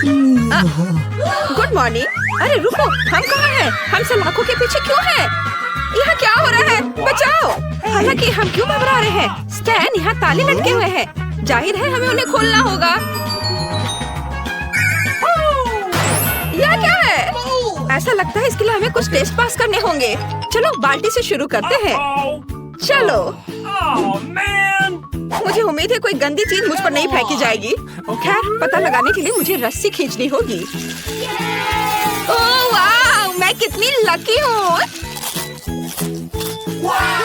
Good morning. अरे रुको, हम कहाँ हैं? हम सलाखों के पीछे क्यों हैं? यहाँ क्या हो रहा है? बचाओ! हालांकि हम क्यों घबरा रहे हैं? स्टैन, यहाँ ताले लटके हुए हैं। जाहिर है हमें उन्हें खोलना होगा। यह क्या है? ऐसा लगता है इसके लिए हमें कुछ टेस्ट पास करने होंगे। चलो बाल्टी से शुरू करते हैं। चलो। मुझे उम्मीद है कोई गंदी चीज मुझ पर नहीं फेंकी जाएगी। खैर, पता लगाने के लिए मुझे रस्सी खींचनी होगी। ओह वाह, मैं कितनी लकी हूँ।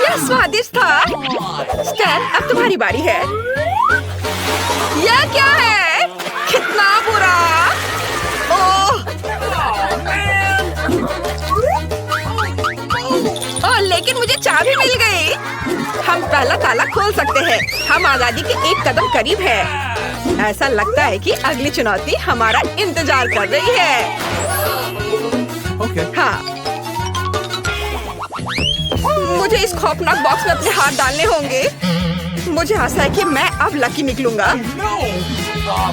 यह स्वादिष्ट था। स्टैन, अब तुम्हारी बारी है। यह क्या है? कितना बुरा। ओह, लेकिन मुझे चाबी मिल गई। हम पहला ताला खोल सकते हैं। हम आजादी के एक कदम करीब है। ऐसा लगता है कि अगली चुनौती हमारा इंतजार कर रही है। हाँ, मुझे इस खौफनाक बॉक्स में अपने हाथ डालने होंगे। मुझे आशा है कि मैं अब लकी निकलूंगा।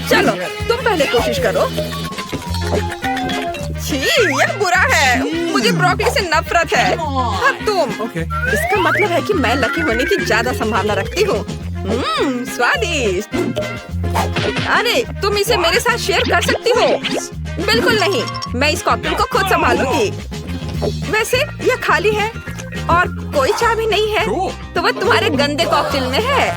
चलो, तुम पहले कोशिश करो। छी, यह बुरा है। मुझे ब्रोकली से नफरत है। अब तुम। इसका मतलब है कि मैं लकी होने की ज्यादा संभावना रखती हूँ। स्वादिष्ट। अरे, तुम इसे मेरे साथ शेयर कर सकती हो। बिल्कुल नहीं, मैं इस कॉकटेल को खुद संभालूंगी। वैसे यह खाली है और कोई चाबी नहीं है, तो वह तुम्हारे गंदे कॉकटेल में है।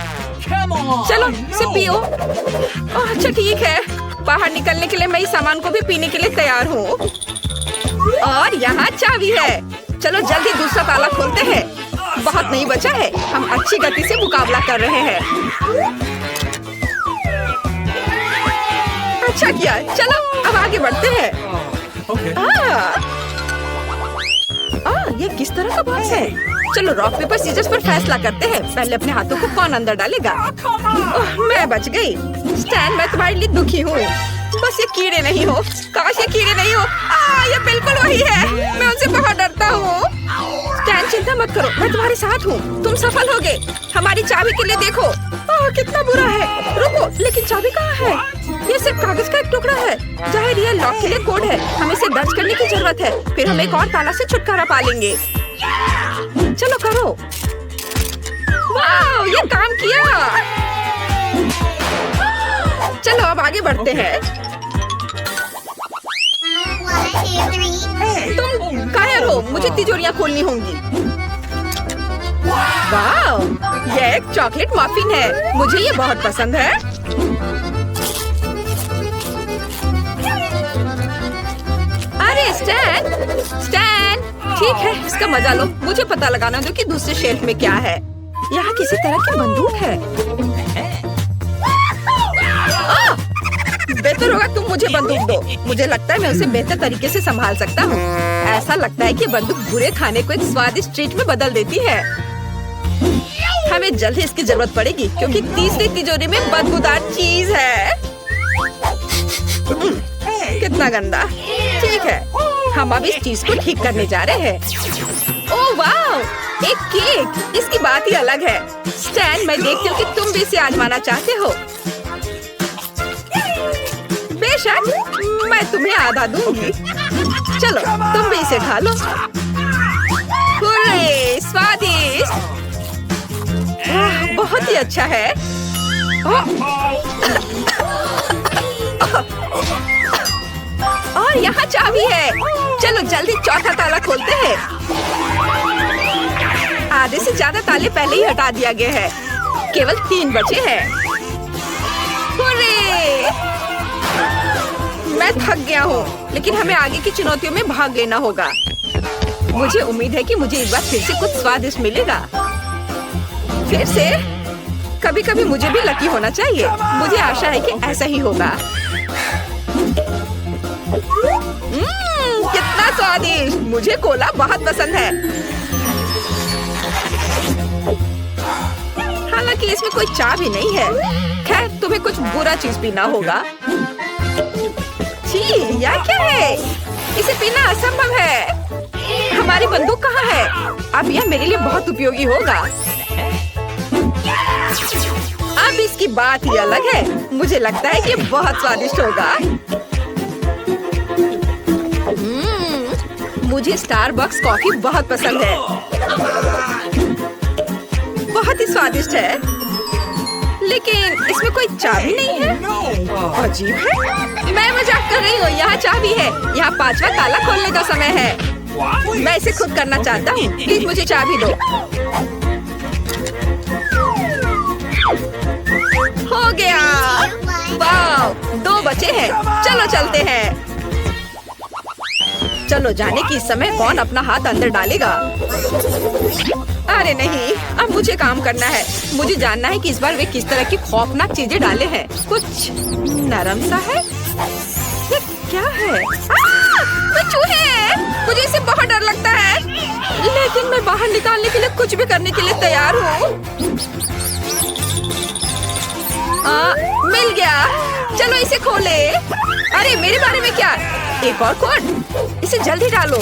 चलो, इसे पियो। ओह, अच्छा ठीक है। बाहर निकलने के लिए मैं इस सामान को भी पीने के लिए तैयार हूँ। और यहाँ चाबी है। चलो जल्दी दूसरा ताला खोलते हैं। बहुत नहीं बचा है। हम अच्छी गति से मुकाबला कर रहे हैं। अच्छा किया। चलो अब आगे बढ़ते हैं। ये किस तरह का बॉक्स है? चलो रॉक पेपर सीजर्स पर फैसला करते हैं। पहले अपने हाथों को कौन अंदर डालेगा? मैं बच गई। स्टैन, मैं तुम्हारे लिए दुखी हूँ। बस ये कीड़े नहीं हो। काश ये कीड़े नहीं हो। ये बिल्कुल वही है। मैं उनसे बहुत डरता हूँ। स्टैन, चिंता मत करो, मैं तुम्हारे साथ हूँ। तुम सफल होगे। हमारी चाबी के लिए देखो। कितना बुरा है। रुको, लेकिन चाबी कहाँ है? ये सिर्फ कागज का एक टुकड़ा है। जाहिर ये लॉक के लिए कोड है। हमें इसे दर्ज करने की जरूरत है। फिर हम एक और ताला से छुटकारा पा लेंगे। चलो करो। वाह, ये काम किया। चलो अब आगे बढ़ते हैं। तुम कायर हो। मुझे तिजोरियां खोलनी होंगी। वाह, ये एक चॉकलेट मफिन है। मुझे ये बहुत पसंद है। अरे स्टैन, स्टैन, ठीक है, इसका मजा लो। मुझे पता लगाना दो कि दूसरे शेल्फ में क्या है। यहाँ किसी तरह की बंदूक है। बेहतर होगा तुम मुझे बंदूक दो। मुझे लगता है मैं उसे बेहतर तरीके से संभाल सकता हूँ। ऐसा लगता है कि बंदूक बुरे खाने को एक स्वादिष्ट ट्रीट में बदल देती है। हमें जल्द ही इसकी जरूरत पड़ेगी क्योंकि तीसरी तिजोरी में बदबूदार चीज है। कितना गंदा। ठीक है, हम अब इस चीज को ठीक करने जा रहे हैं। ओह वाह, एक केक। इसकी बात ही अलग है। स्टैन, मैं देखती हूँ कि तुम भी इसे आजमाना चाहते हो। बेशक, मैं तुम्हें आधा दूंगी। चलो तुम भी इसे खा लो। हुर्रे, स्वादिष्ट। बहुत ही अच्छा है। और यहाँ चाबी है। चलो जल्दी चौथा ताला खोलते हैं। आधे से ज्यादा ताले पहले ही हटा दिया गया है। केवल 3 बचे हैं। मैं थक गया हूँ, लेकिन हमें आगे की चुनौतियों में भाग लेना होगा। मुझे उम्मीद है कि मुझे इस बार फिर से कुछ स्वादिष्ट मिलेगा। फिर से? कभी कभी मुझे भी लकी होना चाहिए। मुझे आशा है कि ऐसा ही होगा। कितना स्वादिष्ट। मुझे कोला बहुत पसंद है। हालांकि इसमें कोई चाबी नहीं है। खैर, तुम्हें कुछ बुरा चीज पीना होगा। छी, यह क्या है? इसे पीना असंभव है। हमारी बंदूक कहाँ है? अब यह मेरे लिए बहुत उपयोगी होगा। अब इसकी बात ही अलग है। मुझे लगता है कि बहुत स्वादिष्ट होगा। मुझे स्टारबक्स कॉफी बहुत पसंद है। बहुत ही स्वादिष्ट है, लेकिन इसमें कोई चाबी नहीं है। अजीब है। मैं मजाक कर रही हूँ, यहाँ चाबी है। यहाँ 5वां ताला खोलने का समय है। मैं इसे खुद करना चाहता हूँ। प्लीज मुझे चाबी दो। हो गया। वाह, 2 बचे हैं। चलो चलते हैं। चलो जाने की इस समय कौन अपना हाथ अंदर डालेगा। अरे नहीं, अब मुझे काम करना है। मुझे जानना है कि इस बार वे किस तरह की खौफनाक चीजें डाले हैं। कुछ नरम सा है। ये क्या है? वो चूहे हैं। मुझे इससे बहुत डर लगता है, लेकिन मैं बाहर निकालने के लिए कुछ भी करने के लिए तैयार हूँ। मिल गया। चलो इसे खोले। अरे मेरे बारे में क्या? एक और कोड। इसे जल्दी डालो।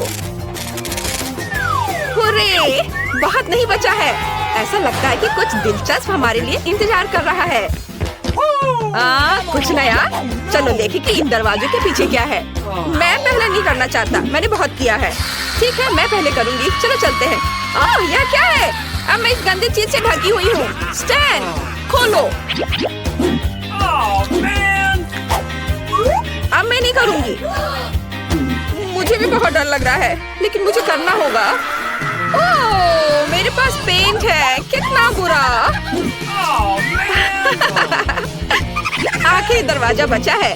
हुर्रे, बहुत नहीं बचा है। ऐसा लगता है कि कुछ दिलचस्प हमारे लिए इंतजार कर रहा है। कुछ नया। चलो देखें कि इन दरवाजों के पीछे क्या है। मैं पहले नहीं करना चाहता, मैंने बहुत किया है। ठीक है, मैं पहले करूंगी। चलो चलते हैं। यह क्या है? अब मैं इस गंदी चीज से ढकी हुई हूँ। स्टैंड खोलो। अब मैं नहीं करूंगी। मुझे भी बहुत डर लग रहा है, लेकिन मुझे करना होगा। ओह, मेरे पास पेंट है। कितना बुरा। आखिरी दरवाजा बचा है।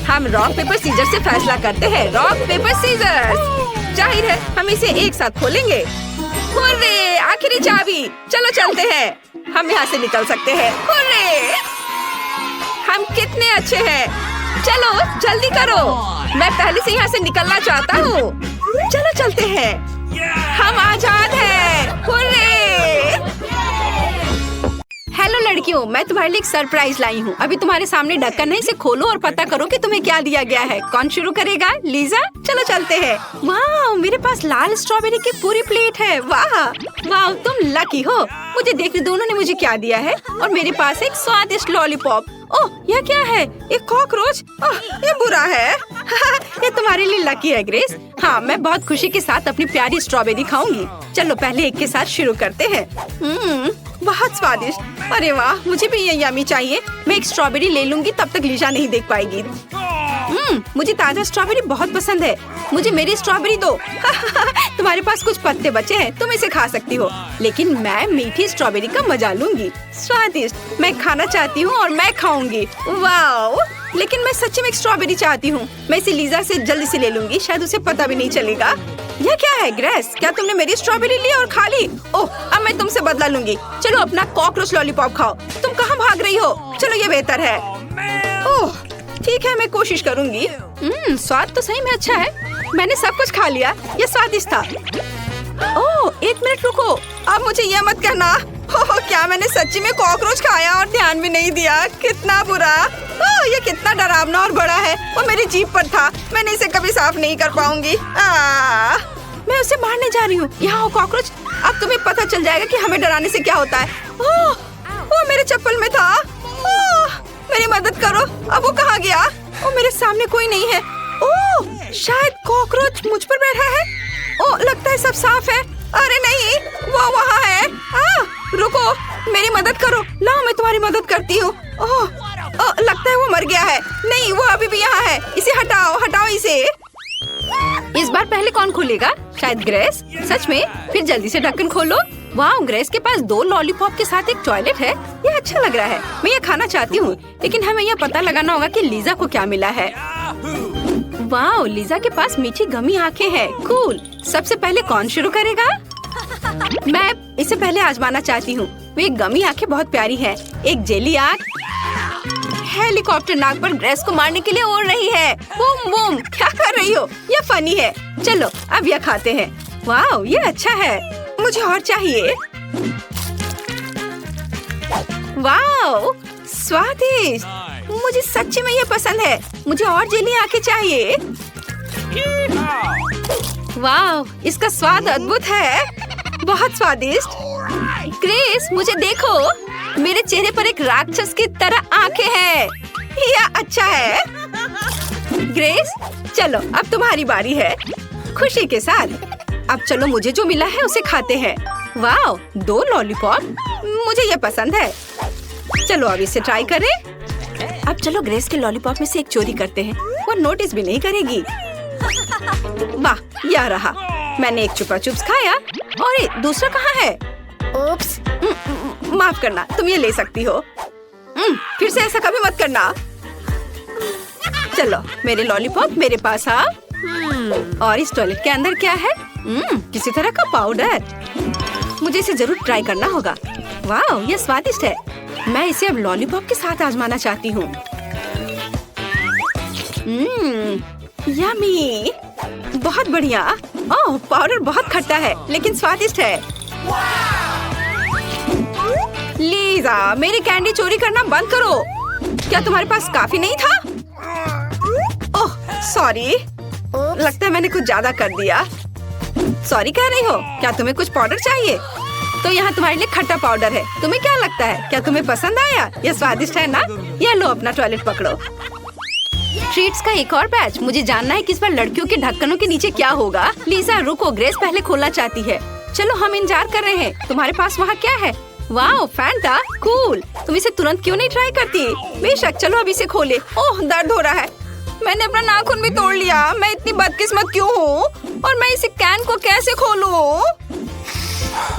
हम रॉक पेपर सीजर से फैसला करते हैं। Rock paper scissor. जाहिर है हम इसे एक साथ खोलेंगे। हुर्रे, आखिरी चाबी। चलो चलते हैं। हम यहाँ से निकल सकते हैं। हुर्रे, हम कितने अच्छे हैं। चलो जल्दी करो। मैं पहले से यहाँ से निकलना चाहता हूँ। चलो चलते हैं। हम आजाद हैं। हुर्रे। हेलो लड़कियों, मैं तुम्हारे लिए एक सरप्राइज लाई हूँ। अभी तुम्हारे सामने ढक्कन है, इसे खोलो और पता करो कि तुम्हें क्या दिया गया है। कौन शुरू करेगा? लीजा। चलो चलते हैं। वाह, मेरे पास लाल स्ट्रॉबेरी की पूरी प्लेट है। वाह वाह, तुम लकी हो। मुझे देखने दो उन्होंने मुझे क्या दिया है। और मेरे पास एक स्वादिष्ट लॉलीपॉप। ओह, यह क्या है? एक कॉकरोच। ये बुरा है। ये तुम्हारे लिए लकी है ग्रेस। हाँ, मैं बहुत खुशी के साथ अपनी प्यारी स्ट्रॉबेरी खाऊंगी। चलो पहले एक के साथ शुरू करते हैं। बहुत स्वादिष्ट। अरे वाह, मुझे भी ये यम्मी चाहिए। मैं एक स्ट्रॉबेरी ले लूंगी, तब तक लीजा नहीं देख पाएगी। मुझे ताजा स्ट्रॉबेरी बहुत पसंद है। मुझे मेरी स्ट्रॉबेरी दो। तुम्हारे पास कुछ पत्ते बचे हैं, तुम इसे खा सकती हो, लेकिन मैं मीठी स्ट्रॉबेरी का मजा लूंगी। स्वादिष्ट। मैं खाना चाहती हूँ और मैं खाऊंगी। वाओ, लेकिन मैं सच्ची में एक स्ट्रॉबेरी चाहती हूँ। मैं इसे लीजा से जल्दी से ले लूंगी, शायद उसे पता भी नहीं चलेगा। यह क्या है ग्रेस? क्या तुमने मेरी स्ट्रॉबेरी ली और खा ली? ओह, अब मैं तुमसे बदला लूंगी। चलो अपना कॉकरोच लॉलीपॉप खाओ। तुम कहाँ भाग रही हो? चलो ये बेहतर है। ओह ठीक है, मैं कोशिश करूंगी। स्वाद तो सही में अच्छा है। मैंने सब कुछ खा लिया। ये स्वादिष्ट था। ओह, 1 मिनट रुको। अब मुझे यह मत कहना। ओह, क्या मैंने सच्ची में कॉकरोच खाया और ध्यान भी नहीं दिया? कितना बुरा। ओह, ये कितना डरावना और बड़ा है। वो मेरी जीभ पर था। मैंने इसे कभी साफ नहीं कर पाऊंगी। मैं उसे मारने जा रही हूँ। यहाँ हो कॉकरोच। अब तुम्हें पता चल जाएगा कि हमें डराने से क्या होता है। ओह, वो मेरे चप्पल में था। ओह, मेरी मदद करो। अब वो कहाँ गया? ओह, मेरे सामने कोई नहीं है। ओह, शायद कॉकरोच मुझ पर बैठा है। ओह, लगता है सब साफ है। अरे नहीं, वो वहाँ है। रुको, मेरी मदद करो। लाओ, मैं तुम्हारी मदद करती हूँ। ओह, लगता है वो मर गया है। नहीं, वो अभी भी यहाँ है। इसे हटाओ, हटाओ इसे। इस बार पहले कौन खोलेगा? शायद ग्रेस। सच में? फिर जल्दी से ढक्कन खोलो। वाह, ग्रेस के पास 2 लॉलीपॉप के साथ एक टॉयलेट है। ये अच्छा लग रहा है। मैं ये खाना चाहती हूँ, लेकिन हमें यह पता लगाना होगा कि लीजा को क्या मिला है। वाह, लीजा के पास मीठी गमी आंखें हैं। कूल। सबसे पहले कौन शुरू करेगा? मैं इसे पहले आजमाना चाहती हूँ। वे गमी आंखें बहुत प्यारी है। एक जेली आंख हेलीकॉप्टर नाक पर ग्रेस को मारने के लिए उड़ रही है। Boom boom. क्या कर रही हो? ये फनी है। चलो अब यह खाते हैं। वाह, ये अच्छा है। मुझे और चाहिए। वाह, स्वादिष्ट। मुझे सच्ची में ये पसंद है। मुझे और जेली आंखें चाहिए। वाह, इसका स्वाद अद्भुत है। बहुत स्वादिष्ट। ग्रेस, मुझे देखो। मेरे चेहरे पर एक राक्षस की तरह आंखें हैं। यह अच्छा है। ग्रेस, चलो अब तुम्हारी बारी है। खुशी के साथ। अब चलो मुझे जो मिला है उसे खाते हैं। वाह, 2 लॉलीपॉप, मुझे ये पसंद है। चलो अब इसे ट्राई करें। अब चलो ग्रेस के लॉलीपॉप में से एक चोरी करते हैं, वो नोटिस भी नहीं करेगी। वाह, यह रहा। मैंने एक चुपा चुप्स खाया और दूसरा कहाँ है? ओप्स, माफ करना, तुम ये ले सकती हो। फिर से ऐसा कभी मत करना। चलो मेरे लॉलीपॉप मेरे पास आ। और इस टॉयलेट के अंदर क्या है? किसी तरह का पाउडर। मुझे इसे जरूर ट्राई करना होगा। वाह, ये स्वादिष्ट है। मैं इसे अब लॉलीपॉप के साथ आजमाना चाहती हूँ। यम्मी, बहुत बढ़िया। ओह, पाउडर बहुत खट्टा है लेकिन स्वादिष्ट है। लीजा, मेरी कैंडी चोरी करना बंद करो। क्या तुम्हारे पास काफी नहीं था? ओह सॉरी, लगता है मैंने कुछ ज्यादा कर दिया। सॉरी कह रही हो? क्या तुम्हें कुछ पाउडर चाहिए? तो यहाँ तुम्हारे लिए खट्टा पाउडर है। तुम्हें क्या लगता है, क्या तुम्हें पसंद आया? ये स्वादिष्ट है ना? ये लो, अपना टॉयलेट पकड़ो। ट्रीट्स का एक और बैच। मुझे जानना है कि इस बार लड़कियों के ढक्कनों के नीचे क्या होगा। लीजा रुको, ग्रेस पहले खोलना चाहती है। चलो हम इंतजार कर रहे हैं। तुम्हारे पास वहाँ क्या है? वाह, फैंटा, कूल। तुम इसे तुरंत क्यों नहीं ट्राई करती? बेशक, चलो अब इसे खोले। ओह, दर्द हो रहा है। मैंने अपना नाखून भी तोड़ लिया। मैं इतनी बदकिस्मत क्यों हूँ? और मैं इसे कैन को कैसे खोलूं?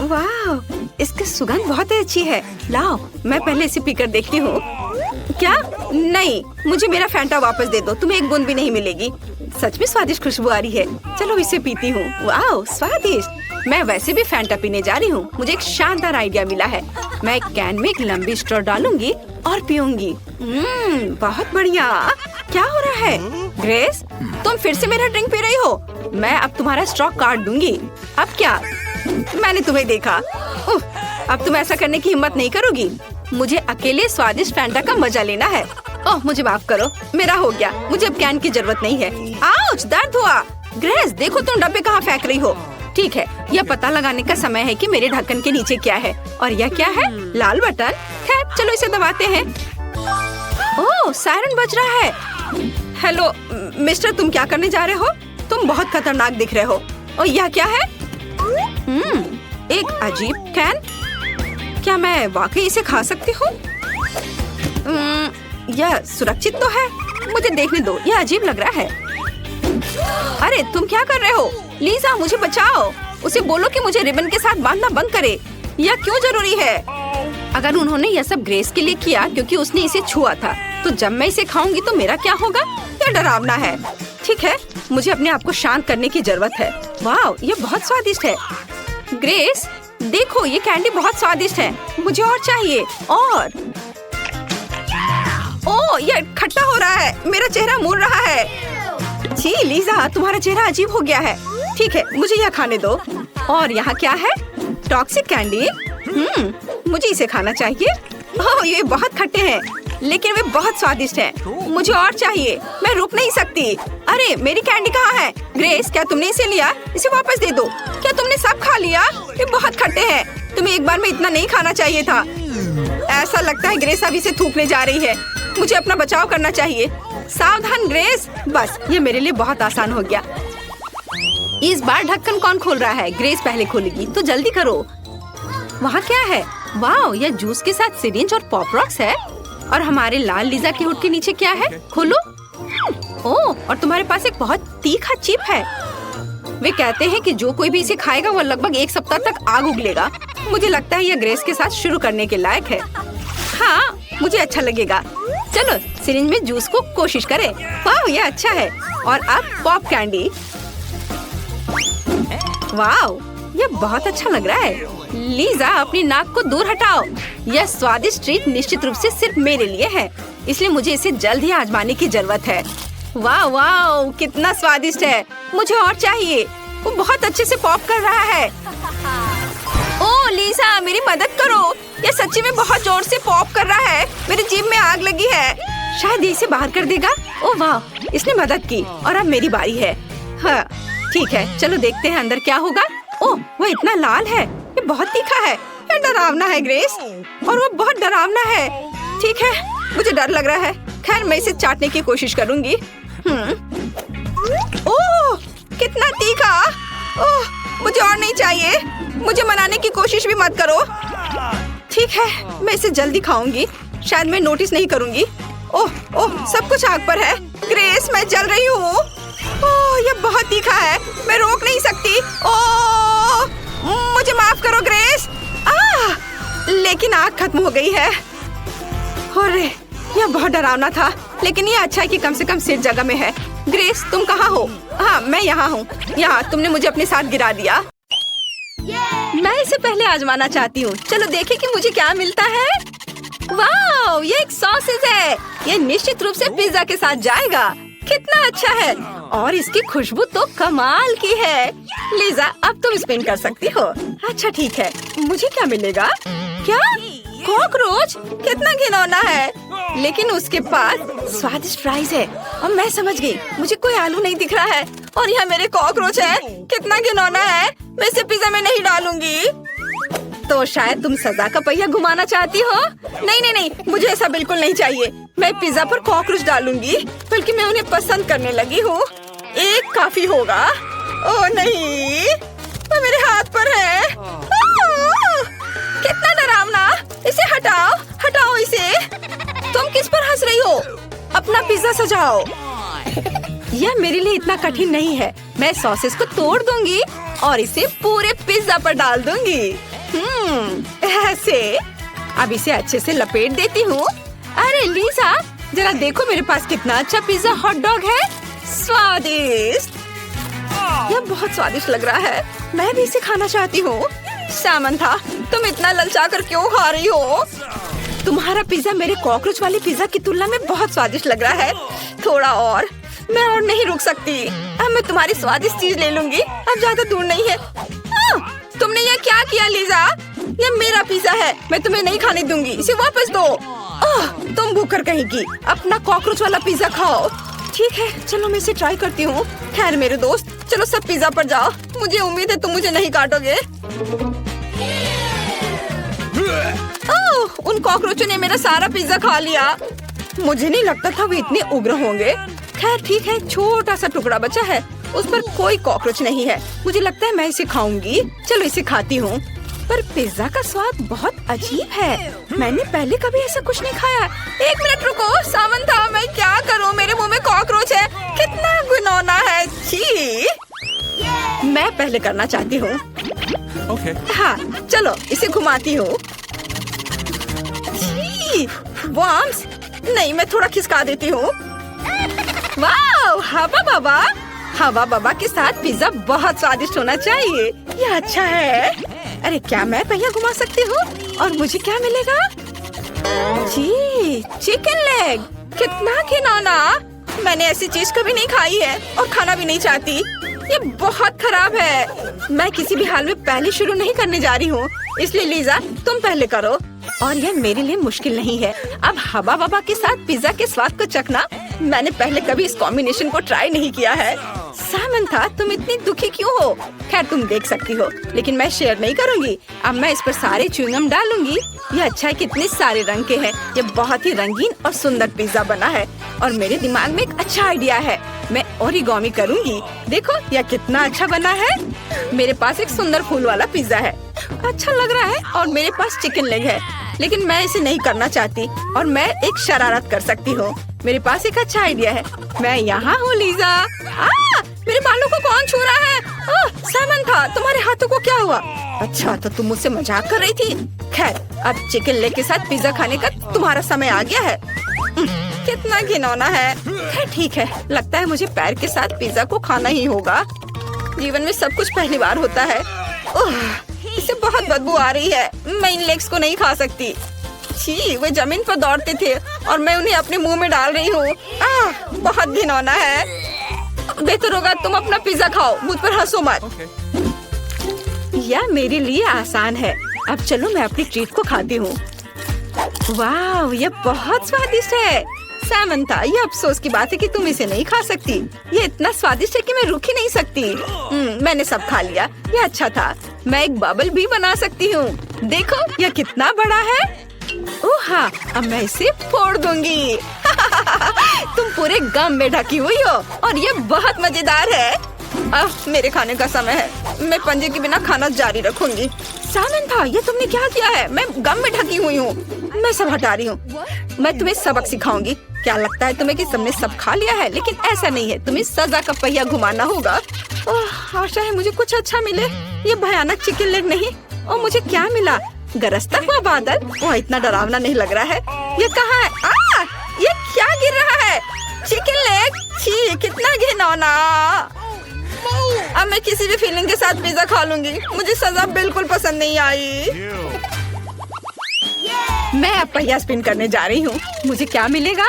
वाह, इसकी सुगंध बहुत अच्छी है। लाओ, मैं पहले इसे पीकर देखती हूँ। क्या? नहीं, मुझे मेरा फैंटा वापस दे दो। तुम्हें एक बूंद भी नहीं मिलेगी। सच में स्वादिष्ट खुशबू आ रही है। चलो इसे पीती हूँ। वाह, स्वादिष्ट। मैं वैसे भी फैंटा पीने जा रही हूँ। मुझे एक शानदार आइडिया मिला है। मैं एक कैन में एक लंबी स्ट्रॉ डालूंगी और पीऊंगी। बहुत बढ़िया। क्या हो रहा है? ग्रेस, तुम फिर से मेरा ड्रिंक पी रही हो। मैं अब तुम्हारा स्ट्रॉ काट दूंगी। अब क्या? मैंने तुम्हें देखा। अब तुम ऐसा करने की हिम्मत नहीं करोगी। मुझे अकेले स्वादिष्ट फैंटा का मजा लेना है। ओह, मुझे माफ करो, मेरा हो गया। मुझे अब कैन की जरूरत नहीं है। आउच, दर्द हुआ। ग्रेस, देखो तुम डब्बे कहाँ फेंक रही हो। ठीक है, यह पता लगाने का समय है कि मेरे ढक्कन के नीचे क्या है। और यह क्या है? लाल बटन। खैर, चलो इसे दबाते हैं। ओह, सायरन बज रहा है। हेलो मिस्टर, तुम क्या करने जा रहे हो? तुम बहुत खतरनाक दिख रहे हो। और यह क्या है? एक अजीब कैन। क्या मैं वाकई इसे खा सकती हूँ? यह सुरक्षित तो है। मुझे देखने दो, यह अजीब लग रहा है। अरे तुम क्या कर रहे हो? लीजा, मुझे बचाओ। उसे बोलो कि मुझे रिबन के साथ बांधना बंद करे। यह क्यों जरूरी है? अगर उन्होंने यह सब ग्रेस के लिए किया क्योंकि उसने इसे छुआ था, तो जब मैं इसे खाऊंगी तो मेरा क्या होगा? यह डरावना है। ठीक है, मुझे अपने आप को शांत करने की जरूरत है। वाह, ये बहुत स्वादिष्ट है। ग्रेस, देखो ये कैंडी बहुत स्वादिष्ट है। मुझे और चाहिए। और ओह, ये खट्टा हो रहा है। मेरा चेहरा मुड़ रहा है। जी लीजा, तुम्हारा चेहरा अजीब हो गया है। ठीक है, मुझे यह खाने दो। और यहाँ क्या है? Toxic candy. मुझे इसे खाना चाहिए। ओह, ये बहुत खट्टे हैं, लेकिन वे बहुत स्वादिष्ट हैं। मुझे और चाहिए। मैं रुक नहीं सकती। अरे मेरी कैंडी कहाँ है? ग्रेस, क्या तुमने इसे लिया? इसे वापस दे दो। क्या तुमने सब खा लिया? ये बहुत खट्टे हैं। तुम्हें एक बार में इतना नहीं खाना चाहिए था। ऐसा लगता है ग्रेस अब इसे थूकने जा रही है। मुझे अपना बचाव करना चाहिए। सावधान ग्रेस। बस, ये मेरे लिए बहुत आसान हो गया। इस बार ढक्कन कौन खोल रहा है? ग्रेस पहले खोलेगी, तो जल्दी करो। वहाँ क्या है? वाह, यह जूस के साथ सिरिंज और पॉप रॉक्स है। और हमारे लाल लीजा के हुड के नीचे क्या है? खोलो। ओह, और तुम्हारे पास एक बहुत तीखा चिप है। वे कहते हैं कि जो कोई भी इसे खाएगा वो लगभग 1 सप्ताह तक आग उगलेगा। मुझे लगता है यह ग्रेस के साथ शुरू करने के लायक है। हाँ, मुझे अच्छा लगेगा। चलो सिरिंज में जूस को कोशिश करें। वाह, यह अच्छा है। और अब पॉप कैंडी। वाह, यह बहुत अच्छा लग रहा है। लीजा, अपनी नाक को दूर हटाओ। यह स्वादिष्ट ट्रीट निश्चित रूप से सिर्फ मेरे लिए है, इसलिए मुझे इसे जल्द ही आजमाने की जरूरत है। वाह वाह, कितना स्वादिष्ट है। मुझे और चाहिए। वो बहुत अच्छे से पॉप कर रहा है। ओह लीजा, मेरी मदद करो। यह सच्ची में बहुत जोर से पॉप कर रहा है। मेरी जीभ में आग लगी है। शायद इसे बाहर कर देगा। ओह वाह, इसने मदद की और अब मेरी बारी है। हाँ ठीक है, चलो देखते हैं अंदर क्या होगा। ओह, वो इतना लाल है। ये बहुत तीखा है। ये डरावना है ग्रेस, और वो बहुत डरावना है। ठीक है, मुझे डर लग रहा है। खैर, मैं इसे चाटने की कोशिश करूंगी। ओह, कितना इतना तीखा। ओह, मुझे और नहीं चाहिए। मुझे मनाने की कोशिश भी मत करो। ठीक है, मैं इसे जल्दी खाऊंगी। शायद मैं नोटिस नहीं करूंगी। ओह ओह, सब कुछ आग पर है। ग्रेस, मैं जल रही हूँ। ओह, ये बहुत तीखा है। मैं रोक नहीं सकती। ओह, मुझे माफ करो ग्रेस। लेकिन आग खत्म हो गई है। अरे, यह बहुत डरावना था, लेकिन ये अच्छा है कि कम से कम सेफ जगह में है। ग्रेस, तुम कहाँ हो? हाँ, मैं यहाँ हूँ। यहाँ तुमने मुझे अपने साथ गिरा दिया। मैं इसे पहले आजमाना चाहती हूँ। चलो देखें कि मुझे क्या मिलता है। वाह, ये एक सॉसेज है। ये निश्चित रूप से पिज्जा के साथ जाएगा। कितना अच्छा है, और इसकी खुशबू तो कमाल की है। लीजा, अब तुम स्पिन कर सकती हो। अच्छा ठीक है, मुझे क्या मिलेगा? क्या? कॉकरोच? कितना घिनौना है। लेकिन उसके पास स्वादिष्ट फ्राइज है। और मैं समझ गई, मुझे कोई आलू नहीं दिख रहा है और यहाँ मेरे कॉकरोच है। कितना घिनौना है। मैं इसे पिज्जा में नहीं डालूंगी। तो शायद तुम सजा का पहिया घुमाना चाहती हो? नहीं नहीं नहीं, मुझे ऐसा बिल्कुल नहीं चाहिए। मैं पिज्जा पर कॉकरोच डालूंगी, बल्कि मैं उन्हें पसंद करने लगी हूँ। एक काफी होगा। ओह नहीं, वो मेरे हाथ पर है। कितना डरावना। इसे हटाओ, हटाओ इसे। तुम किस पर हंस रही हो? अपना पिज्जा सजाओ। यह मेरे लिए इतना कठिन नहीं है। मैं सॉसेस को तोड़ दूंगी और इसे पूरे पिज्जा पर डाल दूंगी। ऐसे। अब इसे अच्छे से लपेट देती हूँ। अरे लीजा, जरा देखो मेरे पास कितना अच्छा पिज्जा हॉट डॉग है। स्वादिष्ट। यह बहुत स्वादिष्ट लग रहा है। मैं भी इसे खाना चाहती हूँ। सामंथा, तुम इतना ललचा कर क्यों खा रही हो? तुम्हारा पिज्जा मेरे कॉकरोच वाले पिज्जा की तुलना में बहुत स्वादिष्ट लग रहा है। थोड़ा और। मैं और नहीं रुक सकती। अब मैं तुम्हारी स्वादिष्ट चीज ले लूंगी। अब ज्यादा दूर नहीं है। तुमने ये क्या किया लीजा? ये मेरा पिज्जा है। मैं तुम्हें नहीं खाने दूंगी। इसे वापस दो। तुम भूखर कहेगी। अपना कॉकरोच वाला पिज्जा खाओ। ठीक है, चलो मैं इसे ट्राई करती हूँ। खैर मेरे दोस्त, चलो सब पिज्जा पर जाओ। मुझे उम्मीद है तुम मुझे नहीं काटोगे। उन कॉकरोचों ने मेरा सारा पिज्जा खा लिया। मुझे नहीं लगता था वो इतने उग्र होंगे। खैर ठीक है, छोटा सा टुकड़ा बचा है। उस पर कोई कॉकरोच नहीं है। मुझे लगता है मैं इसे खाऊंगी। चलो इसे खाती हूँ। पर पिज्जा का स्वाद बहुत अजीब है। मैंने पहले कभी ऐसा कुछ नहीं खाया। एक मिनट रुको सामंथा, मैं क्या करूँ? मेरे मुंह में कॉकरोच है। कितना घिनौना है। छी। मैं पहले करना चाहती हूँ। हाँ, चलो इसे घुमाती हूँ। वर्म्स? नहीं, मैं थोड़ा खिसका देती हूँ। वाह, हवा बाबा। हवा बाबा के साथ पिज्जा बहुत स्वादिष्ट होना चाहिए। ये अच्छा है। अरे क्या मैं पहिया घुमा सकती हूँ? और मुझे क्या मिलेगा? जी, चिकन लेग। कितना घिनौना। मैंने ऐसी चीज कभी नहीं खाई है और खाना भी नहीं चाहती। ये बहुत खराब है। मैं किसी भी हाल में पहले शुरू नहीं करने जा रही हूँ। इसलिए लीजा, तुम पहले करो। और यह मेरे लिए मुश्किल नहीं है। अब हवा बाबा के साथ पिज्जा के स्वाद को चखना। मैंने पहले कभी इस कॉम्बिनेशन को ट्राई नहीं किया है। सामंथा, तुम इतनी दुखी क्यों हो? खैर तुम देख सकती हो, लेकिन मैं शेयर नहीं करूंगी। अब मैं इस पर सारे च्युइंगम डालूंगी। ये अच्छा है, कितने सारे रंग के हैं। ये बहुत ही रंगीन और सुंदर पिज्जा बना है। और मेरे दिमाग में एक अच्छा आइडिया है। मैं ओरिगामी करूंगी। देखो यह कितना अच्छा बना है। मेरे पास एक सुंदर फूल वाला पिज्जा है। अच्छा लग रहा है। और मेरे पास चिकन लेग है, लेकिन मैं इसे नहीं करना चाहती। और मैं एक शरारत कर सकती हूँ। मेरे पास एक अच्छा आइडिया है। मैं यहाँ हूँ लीजा। मेरे बालों को कौन छू रहा है? सामंथा, तुम्हारे हाथों को क्या हुआ? अच्छा, तो तुम मुझसे मजाक कर रही थी। खैर, अब चिकन लेग के साथ पिज्जा खाने का तुम्हारा समय आ गया है। कितना घिनौना है। खैर ठीक है, लगता है मुझे पैर के साथ पिज्जा को खाना ही होगा। जीवन में सब कुछ पहली बार होता है। इसे बहुत बदबू आ रही है। मैं इन लेग्स को नहीं खा सकती। छी, वे जमीन पर दौड़ते थे और मैं उन्हें अपने मुंह में डाल रही हूँ। बहुत घिनौना है। बेहतर होगा तुम अपना पिज्जा खाओ, मुझ पर हंसो मत। यह मेरे लिए आसान है। अब चलो मैं अपनी ट्रीट को खाती हूँ। वाह, यह बहुत स्वादिष्ट है। सामंथा, ये अफसोस की बात है कि तुम इसे नहीं खा सकती। ये इतना स्वादिष्ट है कि मैं रुक ही नहीं सकती। मैंने सब खा लिया। ये अच्छा था। मैं एक बबल भी बना सकती हूँ। देखो यह कितना बड़ा है। ओह हाँ, अब मैं इसे फोड़ दूंगी। तुम पूरे गम में ढकी हुई हो और ये बहुत मजेदार है। मेरे खाने का समय है। मैं पंजे के बिना खाना जारी रखूंगी। सामंथा, ये तुमने क्या किया है? मैं गम में ढकी हुई हूँ। मैं सब हटा रही हूँ। मैं तुम्हें सबक सिखाऊंगी। क्या लगता है तुम्हें कि सबने सब खा लिया है? लेकिन ऐसा नहीं है। तुम्हें सजा का पहिया घुमाना होगा। आशा है मुझे कुछ अच्छा मिले। ये भयानक चिकन लेग नहीं। और मुझे क्या मिला? गरजता हुआ बादल। वो इतना डरावना नहीं लग रहा है। ये कहाँ है? ये क्या गिर रहा है? Chicken leg. छी, कितना घिनौना। अब मैं किसी भी फीलिंग के साथ पिज्जा खा लूंगी। मुझे सजा बिल्कुल पसंद नहीं आई। मैं अब पहिया स्पिन करने जा रही हूँ। मुझे क्या मिलेगा?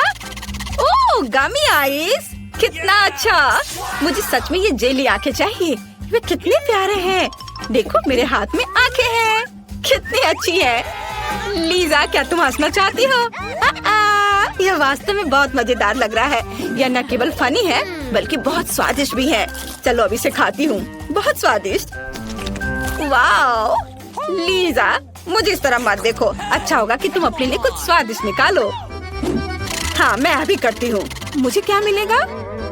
ओह, गमी आइस। कितना अच्छा। मुझे सच में ये जेली आंखें चाहिए। वे कितने प्यारे हैं। देखो, मेरे हाथ में आंखें हैं। कितनी अच्छी है। लीजा, क्या तुम हंसना चाहती हो? यह वास्तव में बहुत मजेदार लग रहा है। यह न केवल फनी है बल्कि बहुत स्वादिष्ट भी है। चलो अब इसे खाती हूँ। बहुत स्वादिष्ट। वाओ, लीजा, मुझे इस तरह मत देखो। अच्छा होगा कि तुम अपने लिए कुछ स्वादिष्ट निकालो। हाँ, मैं अभी करती हूँ। मुझे क्या मिलेगा?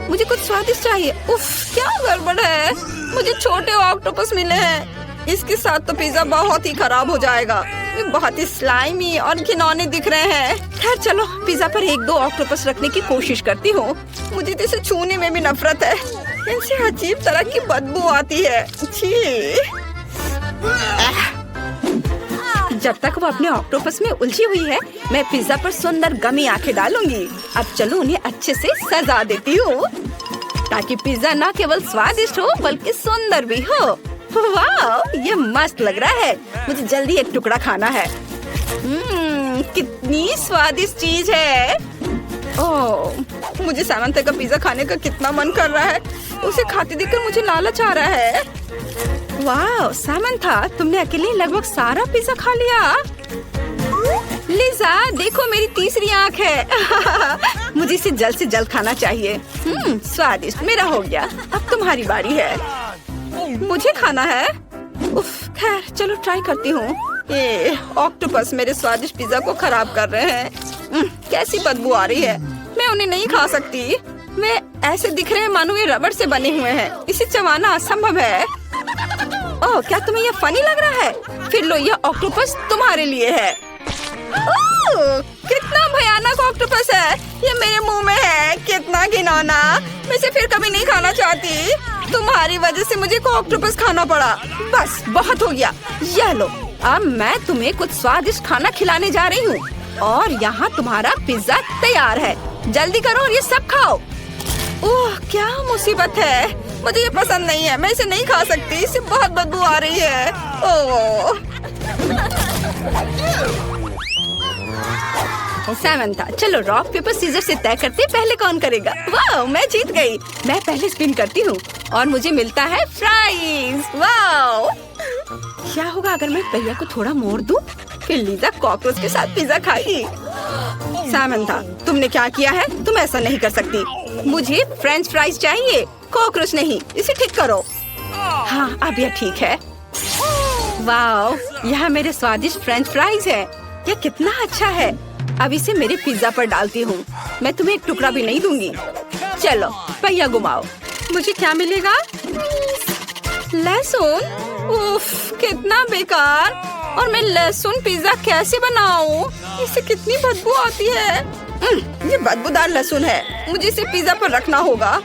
मुझे कुछ स्वादिष्ट चाहिए। उफ, क्या गड़बड़ है। मुझे छोटे ऑक्टोपस मिले हैं। इसके साथ तो पिज्जा बहुत ही खराब हो जाएगा। ये बहुत ही स्लाइमी और घिनौने दिख रहे हैं। खैर चलो, पिज्जा पर 1-2 ऑक्टोपस रखने की कोशिश करती हूँ। मुझे तो इसे छूने में भी नफरत है। इनसे अजीब तरह की बदबू आती है। छी। जब तक वो अपने ऑक्टोपस में उलझी हुई है, मैं पिज्जा पर सुंदर गमी आंखें डालूंगी। अब चलो उन्हें अच्छे से सजा देती हूँ, ताकि पिज्जा न केवल स्वादिष्ट हो बल्कि सुंदर भी हो। वाह, ये मस्त लग रहा है। मुझे जल्दी एक टुकड़ा खाना है। कितनी स्वादिष्ट चीज है। ओह, मुझे सामंथा का पिज्जा खाने का कितना मन कर रहा है। उसे खाते देखकर मुझे लालच आ रहा है। वाह सामंथा, तुमने अकेले लगभग सारा पिज्जा खा लिया। लिजा, देखो मेरी तीसरी आंख है। मुझे इसे जल्द से जल्द खाना चाहिए। स्वादिष्ट। मेरा हो गया। अब तुम्हारी बारी है। मुझे खाना है। उफ, खैर चलो ट्राई करती हूँ। ये ऑक्टोपस मेरे स्वादिष्ट पिज्जा को खराब कर रहे हैं। कैसी बदबू आ रही है। मैं उन्हें नहीं खा सकती। वे ऐसे दिख रहे हैं मानो ये रबड़ से बने हुए हैं। इसे चबाना असंभव है। ओह, क्या तुम्हें यह फनी लग रहा है? फिर लो, यह ऑक्टोपस तुम्हारे लिए है। ओह, कितना भयानक ऑक्टोपस है। ये मेरे मुंह में है। कितना घिनौना। मैं इसे फिर कभी नहीं खाना चाहती। तुम्हारी वजह से मुझे को ऑक्टोपस खाना पड़ा। बस बहुत हो गया। यह लो, अब मैं तुम्हें कुछ स्वादिष्ट खाना खिलाने जा रही हूँ। और यहाँ तुम्हारा पिज्जा तैयार है। जल्दी करो और ये सब खाओ। ओह, क्या मुसीबत है। मुझे ये पसंद नहीं है। मैं इसे नहीं खा सकती। इससे बहुत बदबू आ रही है। ओह। सामंथा, चलो रॉक पेपर सीजर से तय करते पहले कौन करेगा। वाह, मैं जीत गई। मैं पहले स्पिन करती हूँ और मुझे मिलता है फ्राइज। वाह, क्या होगा अगर मैं पहिया को थोड़ा मोड़ दूं? फिर लीजा कॉकरोच के साथ पिज्जा खाएगी। सामंथा, तुमने क्या किया है? तुम ऐसा नहीं कर सकती। मुझे फ्रेंच फ्राइज चाहिए, कॉकरोच नहीं। इसे ठीक करो। हाँ, अब यह ठीक है। वाह, यहाँ मेरे स्वादिष्ट फ्रेंच फ्राइज है। यह कितना अच्छा है। अब इसे मेरे पिज्जा पर डालती हूँ। मैं तुम्हें एक टुकड़ा भी नहीं दूंगी। चलो पहिया घुमाओ। मुझे क्या मिलेगा? लहसुन। उफ, कितना बेकार। और मैं लहसुन पिज्जा कैसे बनाऊं? इससे कितनी बदबू आती है। ये बदबूदार लहसुन है। मुझे इसे पिज्जा पर रखना होगा।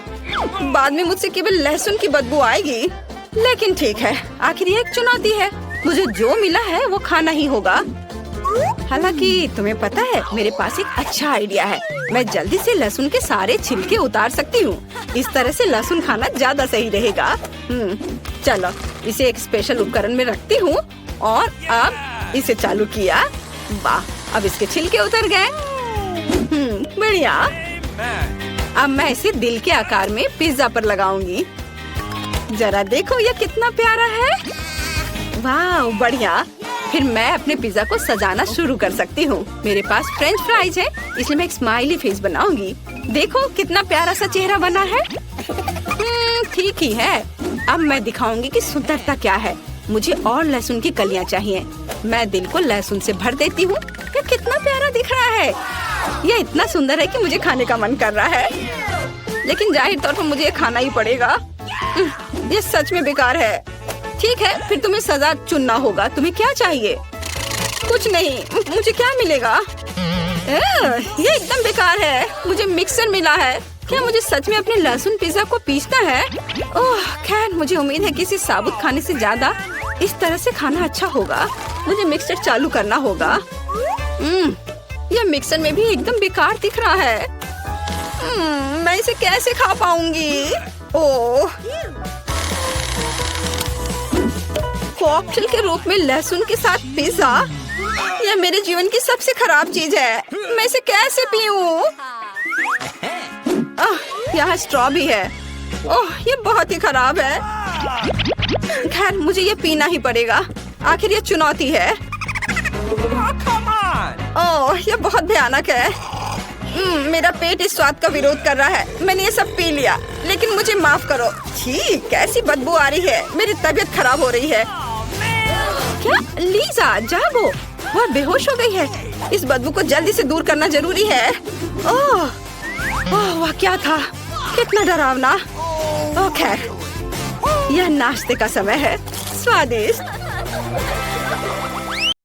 बाद में मुझसे केवल लहसुन की बदबू आएगी। लेकिन ठीक है, आखिर ये एक चुनौती है। मुझे जो मिला है वो खाना ही होगा। हालांकि तुम्हें पता है, मेरे पास एक अच्छा आइडिया है। मैं जल्दी से लहसुन के सारे छिलके उतार सकती हूँ। इस तरह से लहसुन खाना ज्यादा सही रहेगा। चलो इसे एक स्पेशल उपकरण में रखती हूँ और अब इसे चालू किया। वाह, अब इसके छिलके उतर गए। बढ़िया। अब मैं इसे दिल के आकार में पिज्जा पर लगाऊंगी। जरा देखो यह कितना प्यारा है। वाह, बढ़िया। फिर मैं अपने पिज्जा को सजाना शुरू कर सकती हूँ। मेरे पास फ्रेंच फ्राइज है, इसलिए मैं एक स्माइली फेस बनाऊंगी। देखो कितना प्यारा सा चेहरा बना है। ठीक ही है। अब मैं दिखाऊंगी कि सुंदरता क्या है। मुझे और लहसुन की कलियां चाहिए। मैं दिल को लहसुन से भर देती हूँ। ये कितना प्यारा दिख रहा है। यह इतना सुंदर है कि मुझे खाने का मन कर रहा है। लेकिन जाहिर तौर पर मुझे खाना ही पड़ेगा। ये सच में बेकार है। ठीक है, फिर तुम्हें सजा चुनना होगा। तुम्हें क्या चाहिए? कुछ नहीं, मुझे क्या मिलेगा? ये एकदम बेकार है। मुझे मिक्सर मिला है। क्या मुझे सच में अपने लहसुन पिज्जा को पीसना है? ओह खैर, मुझे उम्मीद है कि इसे साबुत खाने से ज्यादा इस तरह से खाना अच्छा होगा। मुझे मिक्सर चालू करना होगा। यह मिक्सर में भी एकदम बेकार दिख रहा है। मैं इसे कैसे खा पाऊंगी? ओह, कॉकटेल के रूप में लहसुन के साथ पिज्जा, यह मेरे जीवन की सबसे खराब चीज है। मैं इसे कैसे पीऊं? यहाँ स्ट्रॉ भी है। ओह, ये बहुत ही खराब है। खैर, मुझे ये पीना ही पड़ेगा। आखिर ये चुनौती है। ओह, ये बहुत भयानक है। मेरा पेट इस स्वाद का विरोध कर रहा है। मैंने ये सब पी लिया, लेकिन मुझे माफ करो। छी, कैसी बदबू आ रही है। मेरी तबीयत खराब हो रही है। क्या लीजा जागो, वह बेहोश हो गई है। इस बदबू को जल्दी से दूर करना जरूरी है। ओह, वह क्या था? कितना डरावना। ओह खैर, यह नाश्ते का समय है। स्वादिष्ट।